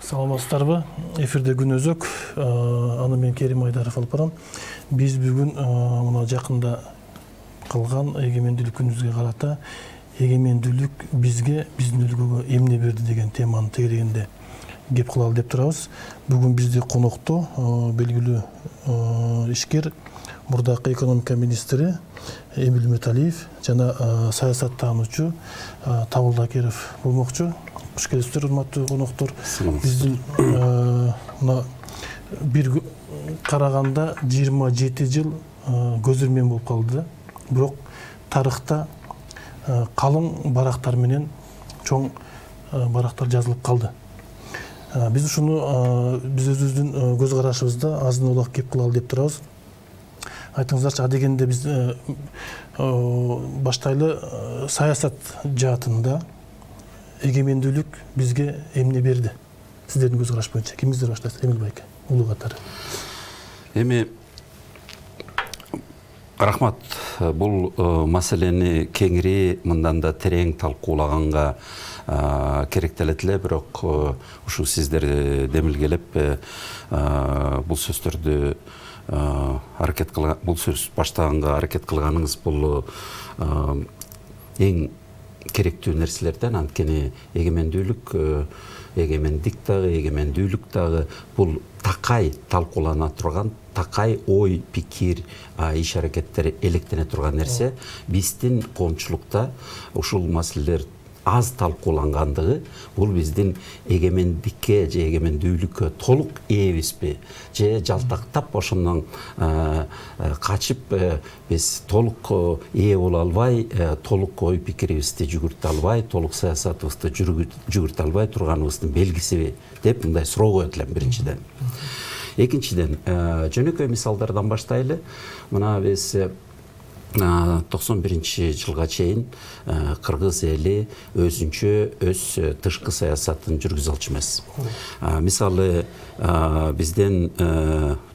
Саламатсыздарбы? Эфирде күн өзөк. Аны мен Керим Айдаров алып барам. Биз бүгүн мына жакында кылган эгемендүүлүк күнүбүзгө карата эгемендүүлүк бизге, биздин өлкөгө эмне берди деген теманын тегерегинде кеп кылалы деп турабыз. Бүгүн бизде конокто белгилүү ишкер, мурдакы экономика министри Эмил Үмөталиев жана саясаттануучу Табыл Акеров болмокчу. Куш келипсиздер, урматтуу коноктор. Биздин мына бир караганда 27 жыл көзөрмөн болуп калды. Бирок тарыхта калың барактар менен чоң барактар жазылып калды. Биз ушуну биз өзүбүздүн көз карашыбызда азын улак кеп кылалы деп турабыз. Айтыңыздарчы, адегенде биз баштайлы саясат жаатында эгемендүүлүк бизге эмне берди? Сиздердин көз караш боюнча кимиңиздер баштайсыздар? Эмил байке, улуу катары. Эми рахмат. Бул маселени кеңири мындан да терең талкуулаганга керектелет эле, бирок ушу сиздер демилгелеп бул сөздөрдү аракет кылган, бул сөз баштаганга аракет кылганыңыз бул эң керектүү нерселерден. Анткени эгемендүүлүк, эгемендик дагы, эгемендүүлүк дагы бул такай талкуулана турган, такай ой, пикир, иш аракеттери электене турган нерсе. Биздин коомчулукта ушул маселелер аз талкуулангандыгы бул биздин эгемендикке же эгемендүүлүккө толук ээбизби же жалтактап ошондон качып биз толук ээ боло албай, толук ой пикирибизди жүгүртө албай, толук саясатыбызды жүгүртө албай турганыбыздын белгисиби деп мындай суроо коет элем биринчиден. Экинчиден, жөнөкөй мисалдардан баштайлы. Мына биз 91-жылга чейин кыргыз эли өзүнчө өз тышкы саясатын жүргүзө алчу эмес. Мисалы, бизден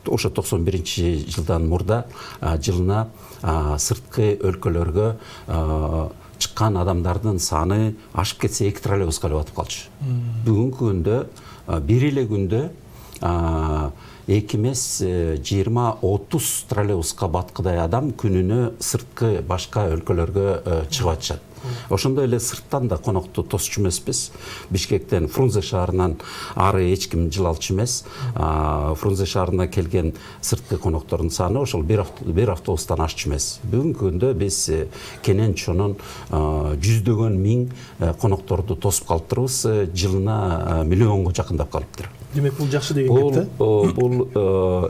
ошо 91-жылдан мурда жылына сырткы өлкөлөргө чыккан адамдардын саны ашып кетсе 2 троллейбуска эле батып калчу. Бүгүнкү күндө бир эле күндө 2 эмес 20-30 троллейбуска баткыдай адам күнүнө сырткы башка өлкөлөргө чыгып атышат. Ошондой эле сырттан да конокто тосчу эмеспиз. Бишкектен, Фрунзе шаарынан ары эч ким жылалчу эмес. Фрунзе шаарына келген сырткы коноктордун саны ошол бир автобустан ашчу эмес. Бүгүнкү күндө биз кенен чонун жүздөгөн миң конокторду тосуп калыптырбыз. Жылына миллионго жакындап калыптыр. Демек бул жакшы деген кеп да? Бул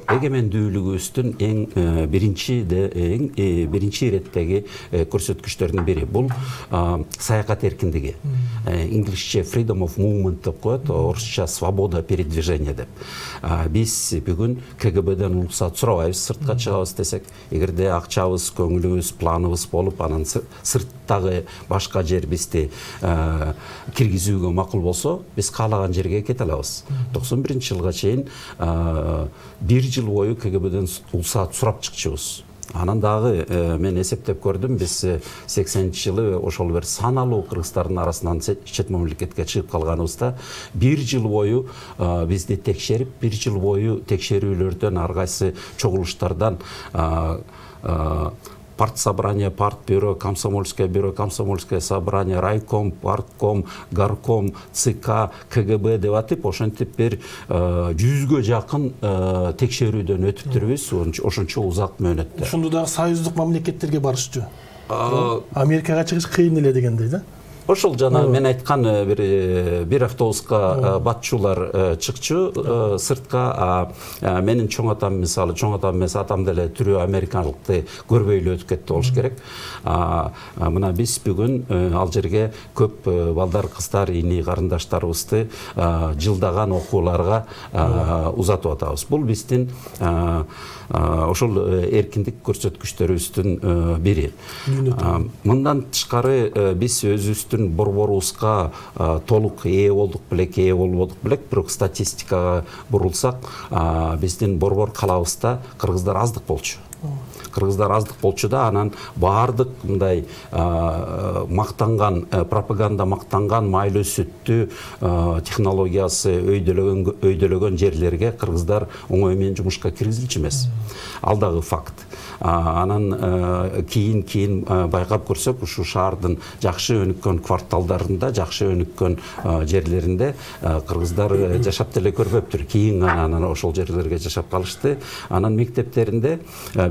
эгемендүүлүгүбүздүн эң биринчи иреттеги көрсөткүчтөрдүн бири. Бул саякат эркиндиги. Инглишче freedom of movement деп коет, орусча свобода передвижения деп. Биз бүгүн КГБден уруксат сурабайбыз, сыртка чыгабыз десек. Эгерде акчабыз, көңүлүбүз, планыбыз болуп, анан сырттагы башка жер бизди киргизүүгө макул болсо, биз каалаган жерге кете алабыз. 91-жылга чейин 1 жыл бою КГБден уруксат сурап чыкчубуз. Анан дагы мен эсептеп көрдүм, биз 80-жылы ошол бир саналуу кыргыздардын арасынан чет мамлекетке чыгып калганыбызда 1 жыл бою бизди текшерип, 1 жыл бою текшерүүлөрдөн, ар кайсы чогулуштардан партсобрание, партбюро, комсомольское бюро, комсомольское собрание, райком, партком, горком, ЦК, КГБ деп атып, ошентип бир 100гө жакын текшерүүдөн өтүптүрбүз, ошончо узак мөөнөттө. Ошондо дагы союздук мамлекеттерге барышчу. Америкага чыгыш кыйын эле дегендей да? Ошол жана мен айткан бир автобуска батчулар чыкчу сыртка. Менин чоң атам, мисалы, чоң атам эмес, атам деле түрү американлыкты көрбөй эле өтүп кетти болуш керек. Мына биз бүгүн ал жерге көп балдар, кыздар, ини карындаштарыбызды жылдаган окууларга узатып атабыз. Бул биздин ошол эркиндик көрсөткүчтөрүбүздүн бири. Мындан тышкары биз өзүбүздүн борборубузга толук ээ болдук белек, ээ болбодук белек, бирок статистикага бурулсак, биздин борбор калабызда кыргыздар аздык болчу. кыргыздар аздык болчу да, анан баардык мындай мактанган пропаганда мактанган майлуу сүттү технологиясы өйдөлөгөн жерлерге кыргыздар оңой менен жумушка киргизилчү эмес. Ал дагы факт. Анан кийин байкап көрсөк, ушу шаардын жакшы өнүккөн кварталдарында, жакшы өнүккөн жерлеринде кыргыздар жашап деле көрбөптүр. Кийин анан ошол жерлерге жашап калышты. Анан мектептеринде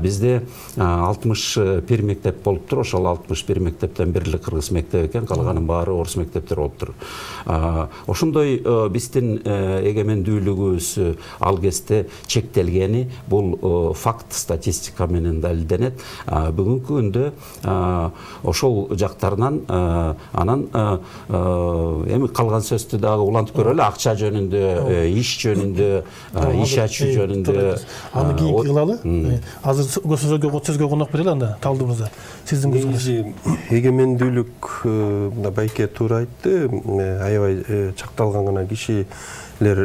бизде 61 мектеп болуптур. Ошол 61 мектептен бир эле кыргыз мектеби экен, калганын баары орус мектептер болуптур. Ошондой биздин эгемендүүлүгүбүз ал кезде чектелгени бул факт, статистика менен далилденет. Бүгүнкү күндө ошол жактарынан анан эми калган сөздү дагы улантып көрөлү. Акча жөнүндө, иш жөнүндө, иш ачуу жөнүндө. Аны кийин кылалы. Азыр сөзгө конок берели анда талдообузда. Сиздин көзкараш. Эгемендүүлүк мына байке туура айтты. Аябай чакталган гана кишилер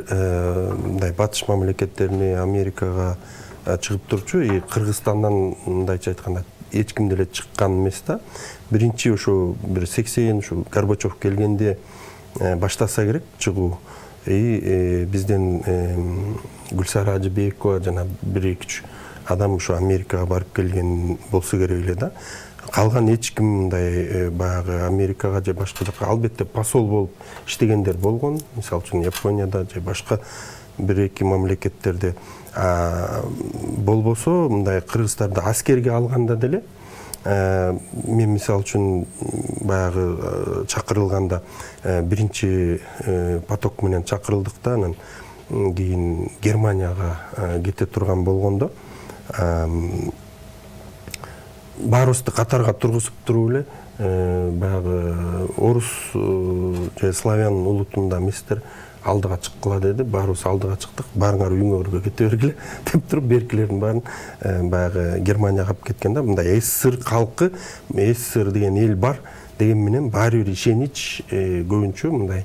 мындай батыш мамлекеттерине, Америкага чыгып турчу. Кыргызстандан мындайча айтканда эч ким деле чыккан эмес да. Биринчи ушу 80 ушу Горбачев келгенде баштаса керек чыгуу. Бизден Гүлсара Ажыбекова жана 1-2 адам ушу Америкага барып келген болсо керек эле да. Калган эч ким мындай баягы Америкага же башка жака, албетте посол болуп иштегендер болгон. Мисалы үчүн Японияда же башка 1-2 мамлекеттерде болбосо, мындай кыргыздарды аскерге алганда деле мен мисалы үчүн баягы чакырылганда биринчи поток менен чакырылдык да, анан кийин Германияга кете турган болгондо баарыбызды катарга тургузуп туруп эле баягы орус же славян улутунда эместер алдыга чыккыла деди. Баарыбыз алдыга чыктык. Баарыңар үйүңөргө кете бергиле деп туруп, беркилердин баарын баягы Германияга алып кеткен да. Мындай СССР калкы, СССР деген эл бар деген менен баары бир ишенич көбүнчө мындай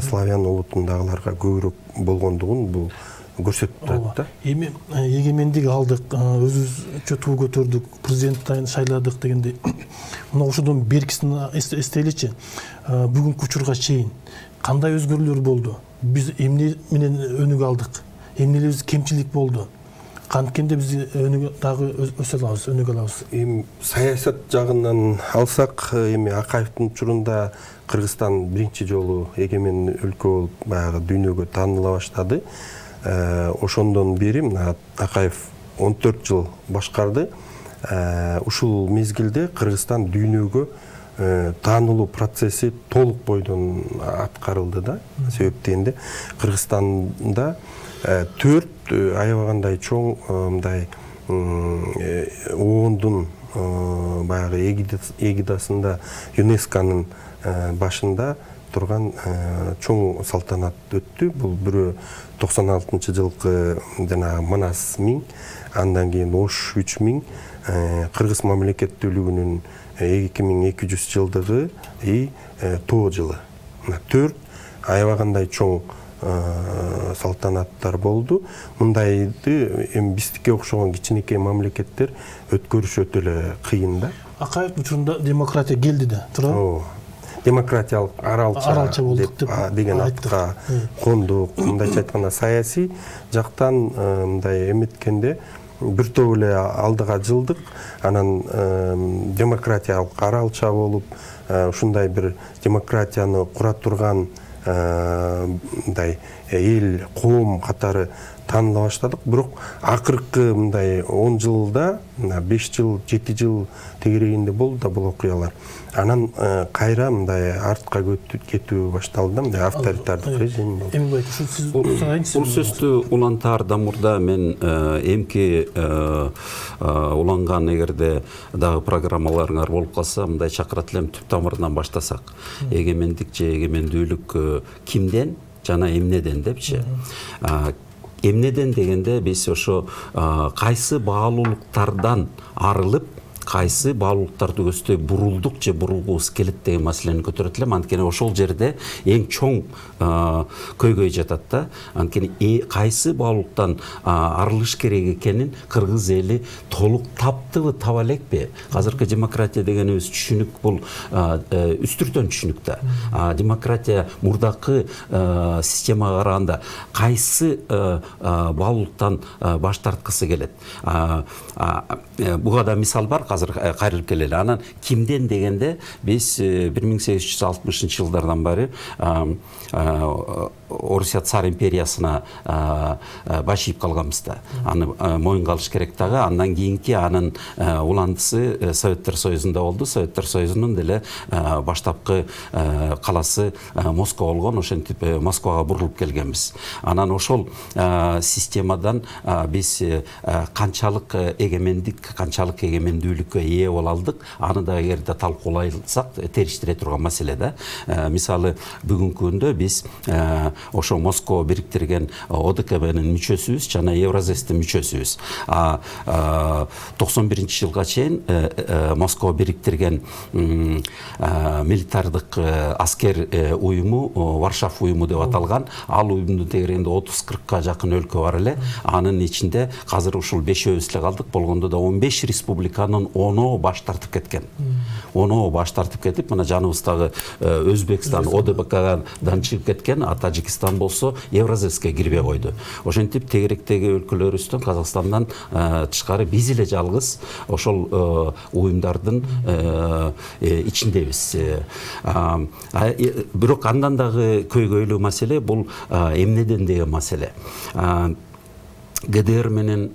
славян улутундагыларга көбүрөөк болгондугун бул көрсөтүп турат да. Эми эгемендик алдык, өзүбүзчө туу көтөрдүк, президент шайладык дегендей. Мына ошодон беркисин эстейличи. Бүгүнкү учурга чейин кандай өзгөрүүлөр болду? Биз эмне менен өнүгө алдык? Эмнелебиз кемчилик болду? Канткенде биз дагы өсө алабыз, өнүгө алабыз? Эми саясат жагынан алсак, эми Акаевдин учурунда Кыргызстан биринчи жолу эгемен өлкө болуп баягы дүйнөгө тааныла баштады. Ошондон бери мына Акаев 14 жыл башкарды. Ушул мезгилде Кыргызстан дүйнөгө таанылуу процесси толук бойдон аткарылды да. Себеп дегенде Кыргызстанда 4 аябагандай чоң мындай ООНдун баягы эгидасында ЮНЕСКОнун башында турган чоң салтанат өттү. Бул бирөө 96-жылкы жана Манас 1000, андан кийин Ош 3000, Кыргыз мамлекеттүүлүгүнүн 2200 жылдыгы тоо жылы. 4 аябагандай чоң салтанаттар болду. Мындайды эми биздикке окшогон кичинекей мамлекеттер өткөрүш өтө эле кыйын да. Акаев учурунда демократия келди да, туура? Демократиялык аралча деген атка кондук. Мындайча айтканда саясий жактан мындай эметкенде бир топ эле алдыга жылдык, анан демократиялык аралча болуп, ушундай бир демократияны кура турган мындай эл, коом катары тааныла баштадык. Бирок акыркы мындай 10 жылда, 5 жыл, 7 жыл тегерегинде болду да бул окуялар. Анан кайра мындай артка кетүү башталды да, мындай авторитардык режим болду. Эми байт, сиз сурайынчы. Бул сөздү улантаарда мурда мен эмки уланган эгерде дагы программаларыңар болуп калса, мындай чакырат элем, түп тамырынан баштасак. Эгемендик же эгемендүүлүк кимден жана эмнеден депчи. Эмнеден дегенде биз ошо кайсы баалуулуктардан арылып, кайсы баалуулуктарды көздөй бурулдук же бурулгубуз келет деген маселени көтөрөт элем. Анткени ошол жерде эң чоң көйгөй жатат да. Анткени кайсы баалуулуктан арылыш керек экенин кыргыз эли толук таптыбы, таба элекпи? Азыркы демократия дегенибиз түшүнүк бул үстүртөн түшүнүк да. Демократия мурдакы системага караганда кайсы баалуулуктан баш тарткысы келет? Буга да мисал бар, азыр кайрылып келели. Анан кимден дегенде биз 1860-жылдардан бери Орусия цар империясына баш ийип калганбыз да. Аны моюнга алыш керек дагы. Андан кийинки анын уландысы Советтер Союзунда болду. Советтер Союзунун деле баштапкы каласы Москва болгон. Ошентип Москвага бурулуп келгенбиз. Анан ошол системадан биз канчалык эгемендик, канчалык эгемендүүлүккө ээ боло алдык. Аны да эгерде талкууласак териштире турган маселе да. Мисалы бүгүнкү күндө биз ошо Москва бириктирген ОДКБнын мүчөсүбүз жана Евразестин мүчөсүбүз. 91-жылга чейин Москва бириктирген милитардык аскер уюму Варшав уюму деп аталган. Ал уюмдун тегерегинде 30-40ка жакын өлкө бар эле. Анын ичинде азыр ушул 5-өбүз эле калдык. Болгондо да 15 республиканын 10-о баш тартып кеткен. 10-о баш тартып кетип, мына жаныбыздагы Өзбекстан ОДКБдан чыгып кеткен, Тажикстан болсо Евразеске кирбей койду. Ошентип тегеректеги өлкөлөрүбүздөн, Казакстандан тышкары биз эле жалгыз ошол уюмдардын ичиндебиз. Бирок андан дагы көйгөйлүү маселе бул эмнеден деген маселе. ГДР менен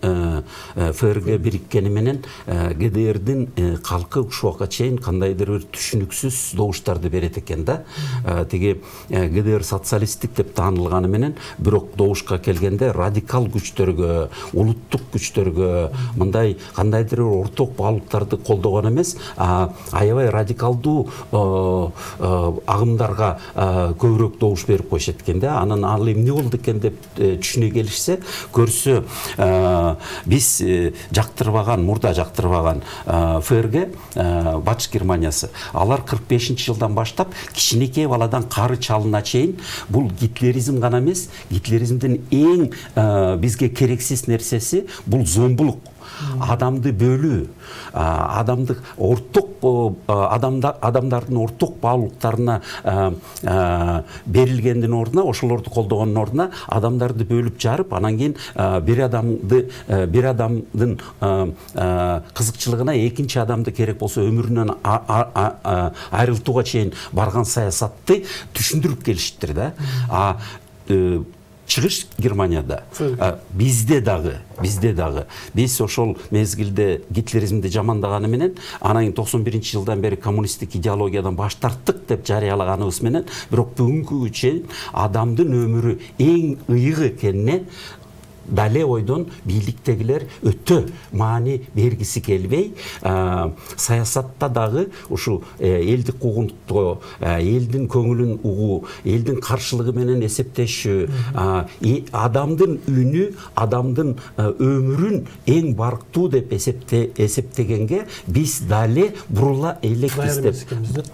ФРГ бириккени менен ГДРдин калкы ушул убакка чейин кандайдыр бир түшүнүксүз добуштарды берет экен да. Тиги ГДР социалисттик деп таанылганы менен, бирок добушка келгенде радикал күчтөргө, улуттук күчтөргө, мындай кандайдыр бир орток баалуулуктарды колдогон эмес, аябай радикалдуу агымдарга көбүрөөк добуш берип коюшат экен да. Анан ал эмне болду экен деп түшүнө келишсе, көрсө биз жактырбаган, мурда жактырбаган ФРГ, Батыш Германиясы, алар 45-жылдан баштап кичинекей баладан кары чалына чейин бул гитлеризм гана эмес, гитлеризмдин эң бизге керексиз нерсеси бул зомбулук. Адамды бөлүү, адамдык орток адамдардын орток баалуулуктарына берилгендин ордуна, ошолорду колдогондун ордуна адамдарды бөлүп жарып, анан кийин бир адамдын кызыкчылыгына экинчи адамды керек болсо өмүрүнөн айрылтууга чейин барган саясатты түшүндүрүп келишиптир да. Чыгыш Германияда, bizde дагы, биз ошол мезгилде гитлеризмди жамандаганы менен, анан 91-жылдан бери коммунисттик идеологиядан баш тарттык деп жарыялаганыбыз менен, бирок бүгүнкү чейин адамдын өмүрү эң ыйык экенине дале ойдон бийликтегилер өтө маани бергиси келбей, саясатта дагы ушу элди куугунтуу, элдин көңүлүн угуу, элдин каршылыгы менен эсептешүү, адамдын үнү, адамдын өмүрүн эң барктуу деп эсептегенге биз дале бурула элекпиз деп.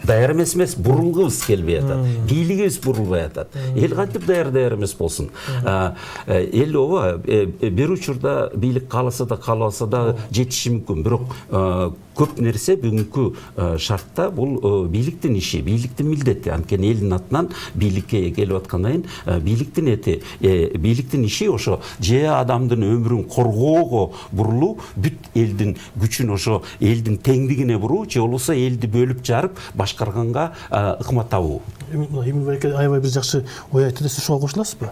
Даяр эмес, бурулгубуз келбей атат. Бийлигибиз бурулбай атат. Эл кантип даяр эмес болсун? Эл ооба бир учурда бийлик кааласа да каалабаса да жетиши мүмкүн. Бирок көп нерсе бүгүнкү шартта бул бийликтин иши, бийликтин милдети. Анткени элдин атынан бийликке келип аткандан кийин бийликтин иши ошо же адамдын өмүрүн коргоого бурулуу, бүт элдин күчүн ошо элдин теңдигине буруу, же болбосо элди бөлүп жарып башкарганга ыкма табуу. Аябай бир жакшы ой айтты, сиз ошого кошуласызбы?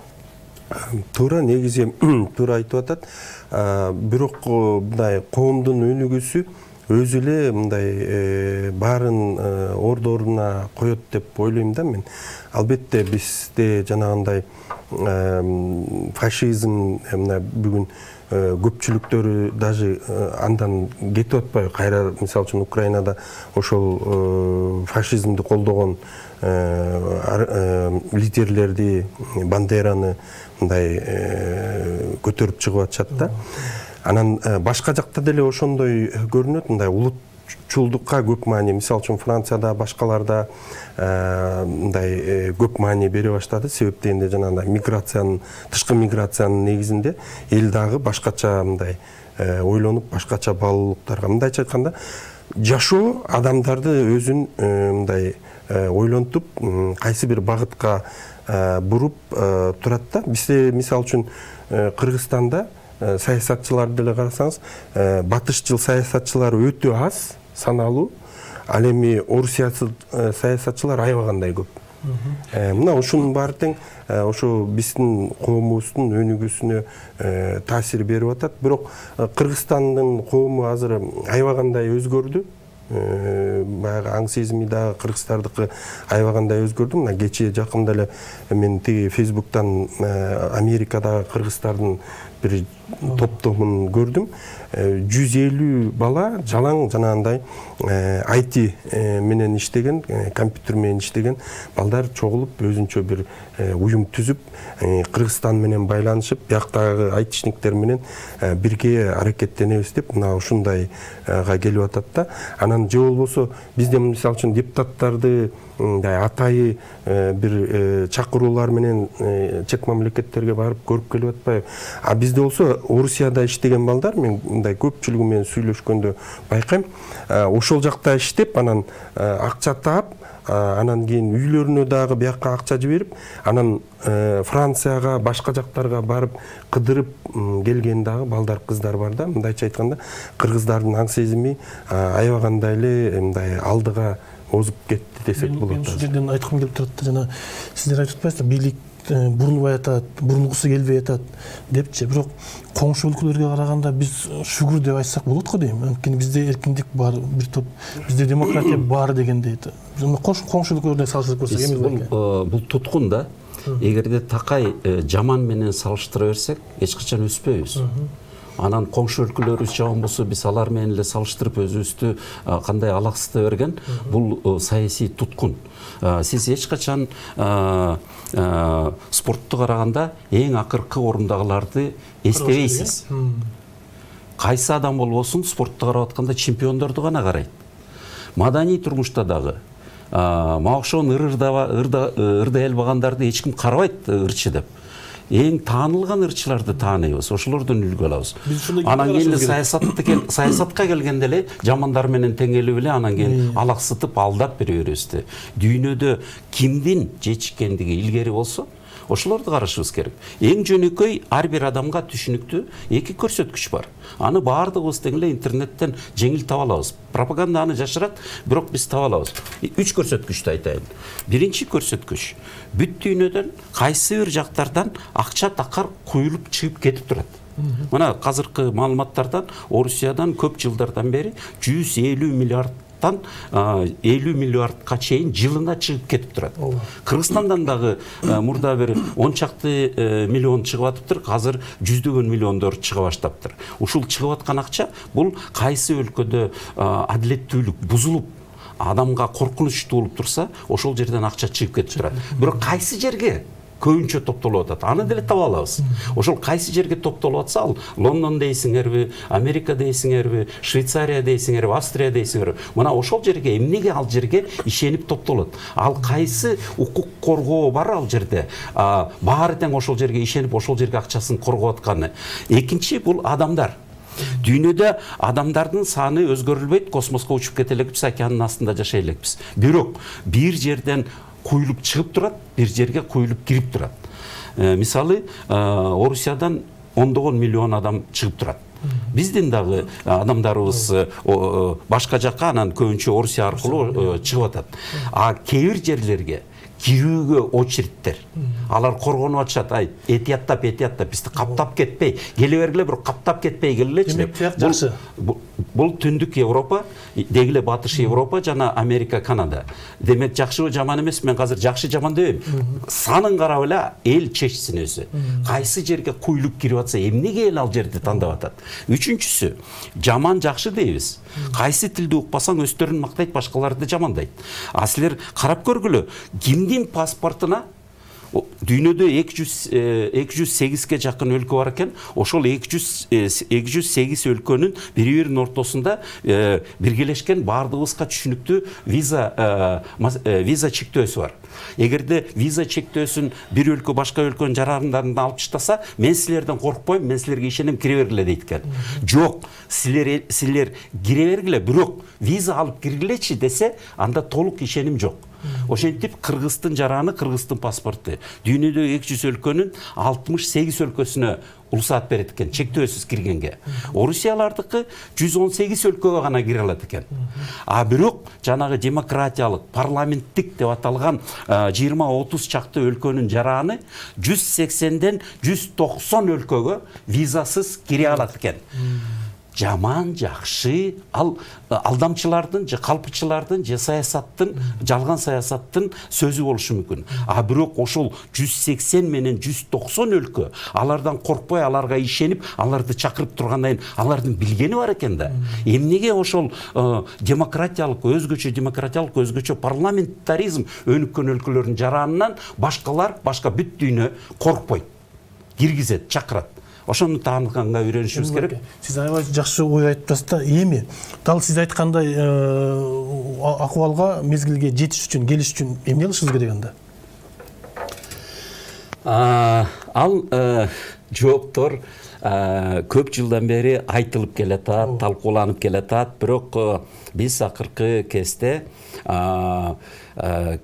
Туура, негизи туура айтып атат. Бирок мындай коомдун өнүгүүсү өзү эле мындай баарын ордуна коет деп ойлойм да мен. Албетте бизде жанагындай фашизм мына бүгүн көпчүлүктөрү даже андан кетип атпайбы? Кайра мисалы үчүн Украинада ошол фашизмди колдогон лидерлерди, Бандераны мындай көтөрүп чыгып атышат да. Анан башка жакта деле ошондой көрүнөт, мындай чулдукка көп маани, мисалы үчүн Францияда, башкаларда мындай көп маани бере баштады. Себеп дегенде жанагындай миграциянын, тышкы миграциянын негизинде эл дагы башкача мындай ойлонуп, башкача баалуулуктарга, мындайча айтканда, жашоо адамдарды өзүн мындай ойлонтуп, кайсы бир багытка буруп турат да. Бизде мисалы үчүн Кыргызстанда саясатчыларды деле карасаңыз, батышчыл саясатчылар өтө аз, саналуу. Ал эми орусиясыз саясатчылар аябагандай көп. Мына ушунун баары тең ошо биздин коомубуздун өнүгүүсүнө таасир берип атат. Бирок Кыргызстандын коому азыр аябагандай өзгөрдү. Баягы аң сезими дагы кыргыздардыкы аябагандай өзгөрдү. Мына кечээ жакында эле мен тиги Фейсбуктан Америкадагы кыргыздардын бир топтомун көрдүм. 150 бала жалаң жанагындай IT менен иштеген, компьютер менен иштеген балдар чогулуп өзүнчө бир уюм түзүп, Кыргызстан менен байланышып, бияктагы айтишниктер менен бирге аракеттенебиз деп мына ушундайга келип атат да. Анан же болбосо бизде мисалы үчүн депутаттарды атайы бир чакыруулар менен чек мамлекеттерге барып көрүп келип атпайбы? А бизде болсо Орусияда иштеген балдар, мен мындай көпчүлүгү менен сүйлөшкөндө байкайм, ошол жакта иштеп, анан акча таап, анан кийин үйлөрүнө дагы биякка акча жиберип, анан Францияга, башка жактарга барып кыдырып келген дагы балдар, кыздар бар да. Мындайча айтканда, кыргыздардын аң сезими аябагандай эле мындай алдыга озуп кетти десек болот. Мен ушул жерден айткым келип турат да, жана сиздер айтып атпайсыздар, бийлик бурулбай атат, бурулгусу келбей атат депчи. Бирок коңшу өлкөлөргө караганда биз шүгүр деп айтсак болот го дейм. Анткени бизде эркиндик бар, бир топ, бизде демократия бар дегендей. Коңшу өлкөлөрдө салыштырып көрсөк эмес беле? Бул туткун да. Эгерде такай жаман менен салыштыра берсек, эч качан өспөйбүз. Анан коңшу өлкөлөрүбүз жаман болсо, биз алар менен эле салыштырып өзүбүздү кандай алаксыта берген, бул саясий туткун. Сиз эч качан спортту караганда эң акыркы орундагыларды эстебейсиз. Кайсы адам болбосун спортту карап атканда чемпиондорду гана карайт. Маданий турмушта дагы мага окшогон ырда элбагандарды эч ким карабайт, ырчы деп. Эң таанылган ырчыларды тааныйбыз, ошолордон үлгү алабыз. Анан кийин саясатка келгенде эле жамандар менен теңелип эле, анан кийин алаксытып, алдап бере беребиз. Дүйнөдө кимдин жетишкендиги илгери болсо, ошолорду карашыбыз керек. Эң жөнөкөй ар бир адамга түшүнүктүү эки көрсөткүч бар. Аны баардыгыбыз тең эле интернеттен жеңил таба алабыз. Пропаганда аны жашырат, бирок биз таба алабыз. 3 көрсөткүчтү айтайын. Биринчи көрсөткүч, бүт дүйнөдөн кайсы бир жактардан акча такар куюлуп чыгып кетип турат. Мына азыркы маалыматтардан Орусиядан көп жылдардан бери 150 миллиардтан 50 миллиардка чейин жылына чыгып кетип турат. Кыргызстандан дагы мурда бир 10 чакты миллион чыгып атыптыр, азыр жүздөгөн миллиондор чыга баштаптыр. Ушул чыгып аткан акча бул кайсы өлкөдө адилеттүүлүк бузулуп, адамга коркунуч туулуп турса, ошол жерден акча чыгып кетип турат. Бирок кайсы жерге көбүнчө топтолуп атат, аны деле таба алабыз. Ошол кайсы жерге топтолуп атса, ал Лондон дейсиңерби, Америка дейсиңерби, Швейцария дейсиңерби, Австрия дейсиңерби, мына ошол жерге, эмнеге ал жерге ишенип топтолот? Ал кайсы укук коргоо бар ал жерде? Баары тең ошол жерге ишенип, ошол жерге акчасын коргоп атканы. Экинчи, бул адамдар. Дүйнөдө адамдардын саны өзгөрүлбөйт, космоско учуп кете элекпиз, океандын астында жашай элекпиз. Бирок бир жерден куюлуп чыгып турат, бир жерге куюлуп кирип турат. Мисалы, Орусиядан ондогон миллион адам чыгып турат. Биздин дагы адамдарыбыз башка жакка, анан көбүнчө Орусия аркылуу чыгып атат. А кээ бир жерлерге кирүүгө очередтер. Алар коргонуп атышат, ай, этияттап, бизди каптап кетпей, келе бергиле, бирок каптап кетпей келелечи деп. Бул түндүк Европа, дегиле батыш Европа жана Америка, Канада. Демек жакшыбы жаман эмес, мен азыр жакшы жаман дебейм. Санын карап эле эл чечсин өзү. Кайсы жерге куюлуп кирип атса, эмнеге эл ал жерди тандап атат? Үчүнчүсү, жаман жакшы дейбиз. Кайсы тилди укпасаң өздөрүн мактайт, башкаларды жамандайт. А силер карап көргүлө, кимдин паспортуна дүйнөдө 208ге жакын өлкө бар экен. Ошол 208 өлкөнүн бири-биринин ортосунда биргелешкен баардыгыбызга түшүнүктүү виза чектөөсү бар. Эгерде виза чектөөсүн бир өлкө башка өлкөнүн жарандарынан алып таштаса, мен силерден коркпойм, мен силерге ишенем, кире бергиле дейт экен. Жок, силер кире бергиле, бирок виза алып киргилечи десе, анда толук ишеним жок. Ошентип Кыргыздын жараны, Кыргыздын паспорту дүйнөдөгү 200 өлкөнүн 68 өлкөсүнө уруксаат берет экен, чектөөсүз киргенге. Орусиялардыкы 118 өлкөгө гана кире алат экен. А бирок жанагы демократиялык, парламенттик деп аталган 20-30 чакты өлкөнүн жараны 180ден 190 өлкөгө визасыз кире алат экен. Жаман, жакшы, ал алдамчылардын, же калпычылардын, же саясаттын, жалган саясаттын сөзү болушу мүмкүн. А бирок ошол 180 менен 190 өлкө алардан коркпой, аларга ишенип, аларды чакырып тургандан кийин алардын билгени бар экен да. Эмнеге ошол демократиялык, өзгөчө парламентаризм өнүккөн өлкөлөрдүн жаранынан башка бүт дүйнө коркпойт, киргизет, чакырат. Ошону тааныганга үйрөнүшүбүз керек. Сиз аябай жакшы ой айттыңыз да. Эми дал сиз айткандай акыбалга мезгилге жетиш үчүн, келиш үчүн эмне кылышыбыз керек анда? Ал жооптор көп жылдан бери айтылып келатат, талкууланып келатат, бирок биз акыркы кезде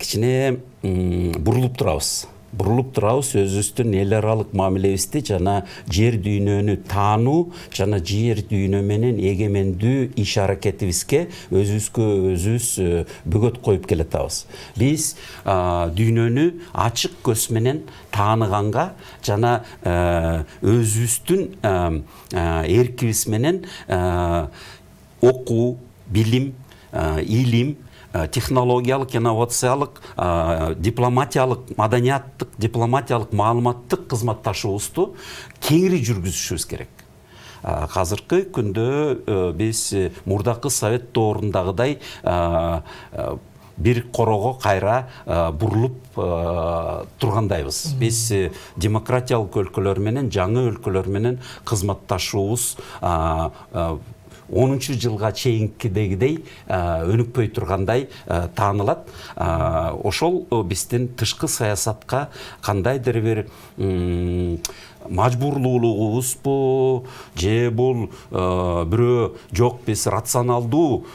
кичине бурулуп турабыз, өзүбүздүн эл аралык мамилебизди жана жер дүйнөнү таануу, жана жер дүйнө менен эгемендүү иш аракетибизге өзүбүз бөгөт коюп келатабыз. Биз дүйнөнү ачык көз менен тааныганга жана өзүбүздүн эркибиз менен окуу, билим, илим, технологиялык, инновациялык, дипломатиялык, маданияттык, дипломатиялык, маалыматтык кызматташуубузду кеңири жүргүзүшүбүз керек. Азыркы күндө биз мурдакы совет доорундагыдай бир корого кайра бурулуп тургандайбыз. Биз демократиялык өлкөлөр менен, жаңы өлкөлөр менен кызматташуубуз 10 жылга чейинкидегидей өнүкпөй тургандай таанылат. Ошол биздин тышкы саясатка кандайдыр бир мажбурлуулугубузбу, же бул бирөө жок биз рационалдуу,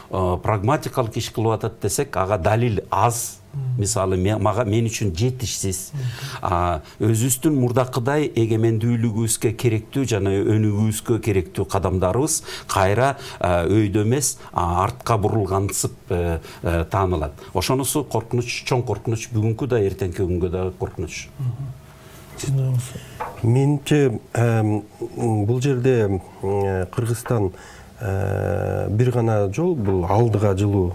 прагматикалык иш кылып атат десек, ага далил аз. Мисалы, мен үчүн жетишсиз. Өзүбүздүн мурдакыдай эгемендүүлүгүбүзгө керектүү жана өнүгүүбүзгө керектүү кадамдарыбыз кайра өйдө эмес, артка бурулгансып таанылат. Ошонусу коркунуч, чоң коркунуч, бүгүнкү да, эртеңки күнгө да коркунуч. Менимче бул жерде Кыргызстан бир гана жол, бул алдыга жылуу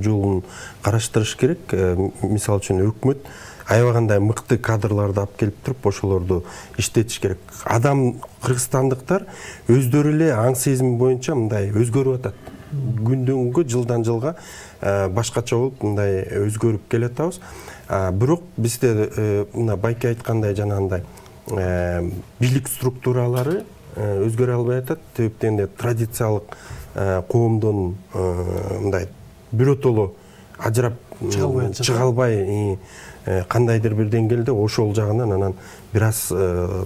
жолун караштырыш керек. Мисалы үчүн өкмөт аябагандай мыкты кадрларды алып келип туруп, ошолорду иштетиш керек. Кыргызстандыктар өздөрү эле аң сезими боюнча мындай өзгөрүп атат. Күндөн күнгө, жылдан жылга башкача болуп мындай өзгөрүп келатабыз. Бирок бизде мына байке айткандай жанагындай бийлик структуралары өзгөрө албай атат. Себептен традициялык коомдон мындай биротоло ажырап чыга албай кандайдыр бир деңгээлде ошол жагынан анан бир аз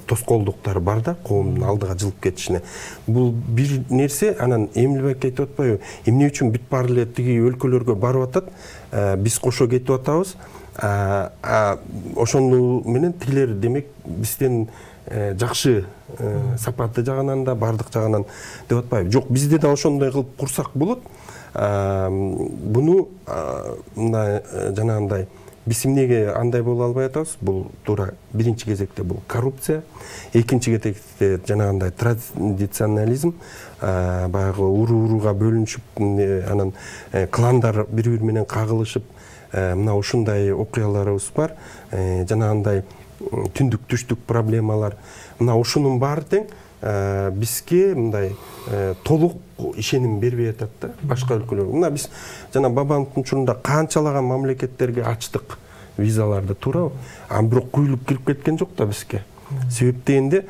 тоскоолдуктар бар да, коомдун алдыга жылып кетишине. Бул бир нерсе. Анан Эмил байке айтып атпайбы, эмне үчүн бүт баары эле тиги өлкөлөргө барып атат, биз кошо кетип атабыз. Ошону менен тилер демек бизден жакшы сапаты жагынан да, бардык жагынан деп атпайбы. Жок, бизде да ошондой кылып курсак болот. Буну мына жанагындай биз эмнеге андай боло албай атабыз? Бул туура биринчи кезекте бул коррупция, экинчи кезекте жанагындай традиционализм, баягы урууга бөлүнүшүп, анан кландар бири-бири менен кагылышып, мына ушундай окуяларыбыз бар. Жанагындай түндүк түштүк проблемалар. Мына ушунун баары тең бизге мындай толук ишеним бербей атат да башка өлкөлөр. Мына биз жана бабамдын учурунда канчалаган мамлекеттерге ачтык. визаларды туура, а бирок куюлуп кирип кеткен жок да бизге. Себеп дегенде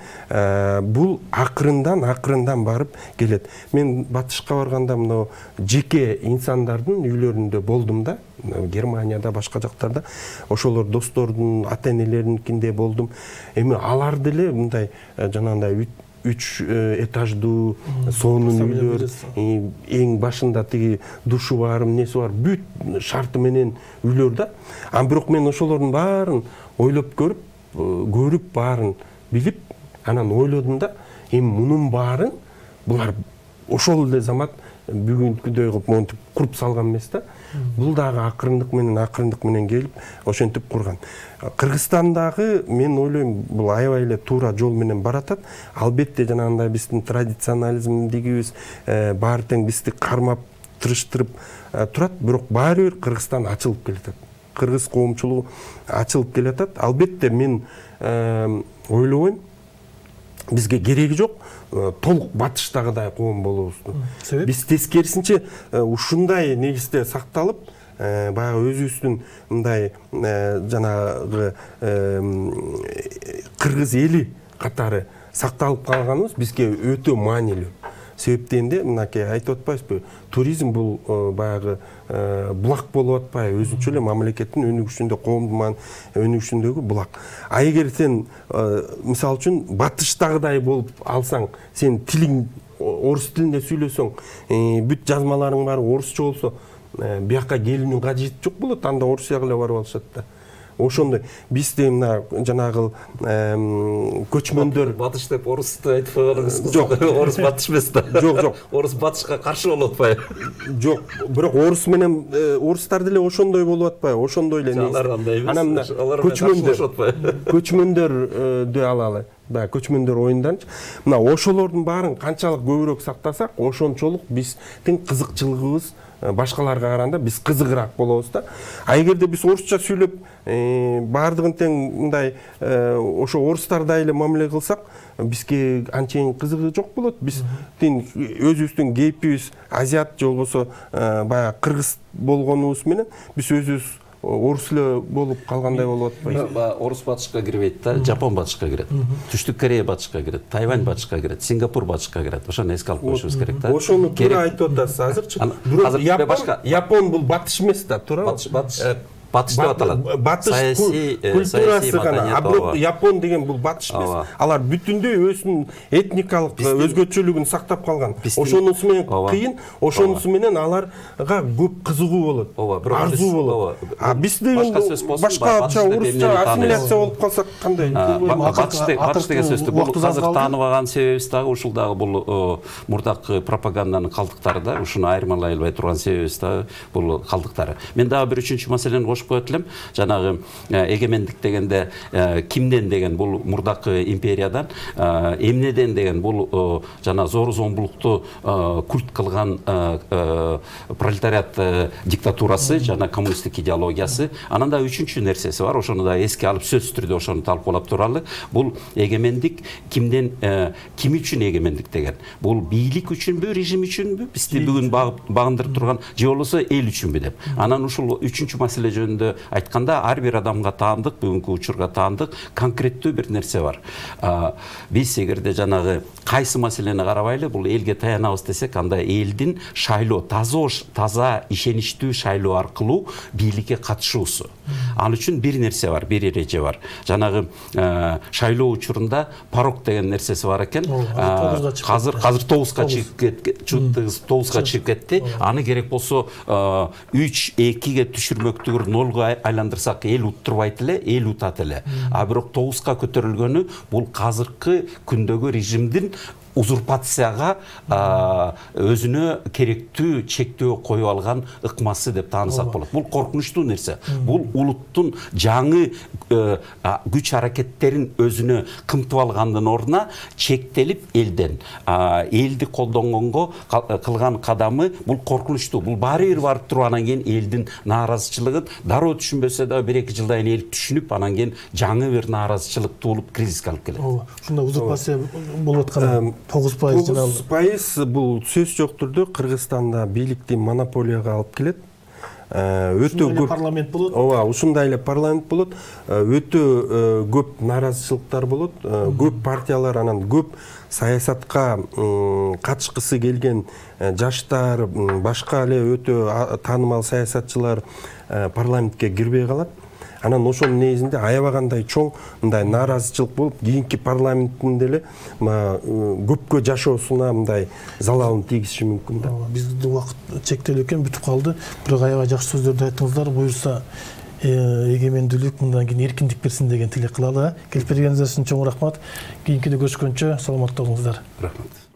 бул акырындан барып келет. Мен батышка барганда мына жеке инсандардын үйлөрүндө болдум да, Германияда, башка жактарда. Ошолор достордун, ата-энелеринкинде болдум. Эми алар деле мындай жанагындай 3 этаждуу сонун үйлөр, эң башында тиги душу бар, эмнеси бар, бүт шарты менен үйлөр да. А бирок мен ошолордун баарын ойлоп көрүп баарын билип, анан ойлодум да, эми мунун баарын булар ошол эле замат бүгүнкүдөй кылып монтип куруп салган эмес да. Бул дагы акырындык менен келип ошентип курган. Кыргызстандагы мен ойлойм бул аябай эле туура жол менен баратат. Албетте жанагындай биздин традиционализмдигибиз баары тең бизди кармап, тырыштырып турат, бирок баары бир Кыргызстан ачылып келатат. Кыргыз коомчулугу ачылып келатат. Албетте мен ойлойм бизге кереги жок толук батыштагыдай коом болобуздун. Себеп? Биз тескерисинче ушундай негизде сакталып, баягы өзүбүздүн мындай жанагы кыргыз эли катары сакталып калганыбыз бизге өтө маанилүү. Себеп дегенде мынакей айтып атпайбызбы, туризм бул баягы булак болуп атпайбы, өзүнчө эле мамлекеттин өнүгүшүндө, коомдун өнүгүшүндөгү булак. А эгер сен мисалы үчүн батыштагыдай болуп алсаң, сен тилиң орус тилинде сүйлөсөң, бүт жазмаларың баары орусча болсо, бияка келүүнүн кажети жок болот, анда Орусияга эле барып алышат да. Ошондой бизде мына жанагы көчмөндөр батыш деп орусты айтып койгонуңуз жок, орус батыш эмес да. Жок. Орус батышка каршы болуп атпайбы? Жок, бирок орус менен орустар деле ошондой болуп атпайбы? Ошондой эле. Алар андай эмес. Анан көчмөндөрдү алалы. Баягы көчмөндөр оюнданчы. Мына ошолордун баарын канчалык көбүрөөк сактасак, ошончолук биздин кызыкчылыгыбыз башкаларга караганда биз кызыгыраак болобуз да. А эгерде биз орусча сүйлөп, баардыгын тең мындай ошо орустардай эле мамиле кылсак, бизге анчейин кызыгы жок болот. Биздин өзүбүздүн кейпибиз азиат же болбосо баягы кыргыз болгонубуз менен биз өзүбүз орус эле болуп калгандай болуп атпайбы? Орус батышка кирбейт да, Жапон батышка кирет. Түштүк Корея батышка кирет, Тайвань батышка кирет, Сингапур батышка кирет. Ошону эске алып коюшубуз керек да. Ошону туура айтып атасыз азырчы. Япон бул батыш эмес да, туура? Батыш деп аталат. Батыш культурасы гана. А бирок Япон деген бул батыш эмес. Алар бүтүндөй өзүнүн этникалык өзгөчөлүгүн сактап калган. Ошонусу менен кыйын, ошонусу менен аларга көп кызыгуу болот. Арзуу болот. А биз деген башкача орусча ассимиляция болуп калсак кандай? Батыш деген сөздү бул азыр таанып алган себебибиз дагы ушул дагы бул мурдакы пропаганданын калдыктары да, ушуну айырмалай албай турган себебибиз дагы бул калдыктары. Мен дагы бир үчүнчү маселени коет элем. Жанагы эгемендик дегенде кимден деген бул мурдакы империядан, эмнеден деген бул жана зор зомбулукту культ кылган пролетариат диктатурасы жана коммунисттик идеологиясы. Анан да үчүнчү нерсеси бар. Ошону да эске алып сөзсүз түрдө ошону талкуулап туралы. Бул эгемендик кимден, ким үчүн эгемендик деген? Бул бийлик үчүнбү, режим үчүнбү? Бизди бүгүн багындырып турган же болбосо эл үчүнбү деп. Анан ушул үчүнчү маселе айтканда ар бир адамга таандык, бүгүнкү учурга таандык конкреттүү бир нерсе бар. Биз эгерде жанагы кайсы маселени карабайлы, бул элге таянабыз десек, анда элдин шайлоо, таза ишеничтүү шайлоо аркылуу бийликке катышуусу. Ал үчүн бир нерсе бар, бир эреже бар. Жанагы шайлоо учурунда порог деген нерсеси бар экен. Азыр 9га чыгып кетти. Аны керек болсо 3-2ге түшүрмөктүгүр 0га айландырсак эл уттурбайт эле, эл утат эле. А бирок 9га көтөрүлгөнү бул азыркы күндөгү режимдин узурпацияга өзүнө керектүү чектөө коюп алган ыкмасы деп таанысак болот. Бул коркунучтуу нерсе. Бул улуттун жаңы күч аракеттерин өзүнө кымтып алгандын ордуна чектелип элден элди колдонгонго кылган кадамы бул коркунучтуу. Бул баары бир барып туруп анан кийин элдин нааразычылыгын дароо түшүнбөсө да 1-2 жылдан кийин эл түшүнүп анан кийин жаңы бир нааразычылык туулуп кризиске алып келет. Ушунда узурпация болуп аткан 9% бул сөз жок түрдө Кыргызстанда бийликти монополияга алып келет. өтө Ушундай эле көп парламент болот. ооба ушундай эле парламент болот, өтө көп нааразычылыктар болот, көп партиялар, анан көп саясатка катышкысы келген жаштар, башка эле өтө таанымал саясатчылар парламентке кирбей калат. Анан ошонун негизинде аябагандай чоң мындай нааразычылык болуп, кийинки парламенттин деле көпкө жашоосуна мындай залалын тийгизиши мүмкүн да. Биздин убакыт чектелүү экен, бүтүп калды. Бирок аябай жакшы сөздөрдү айттыңыздар. Буюрса эгемендүүлүк мындан кийин эркиндик берсин деген тилек кылалы. Келип бергениңиз үчүн чоң рахмат. Кийинкиде көрүшкөнчө саламатта болуңуздар. Рахмат.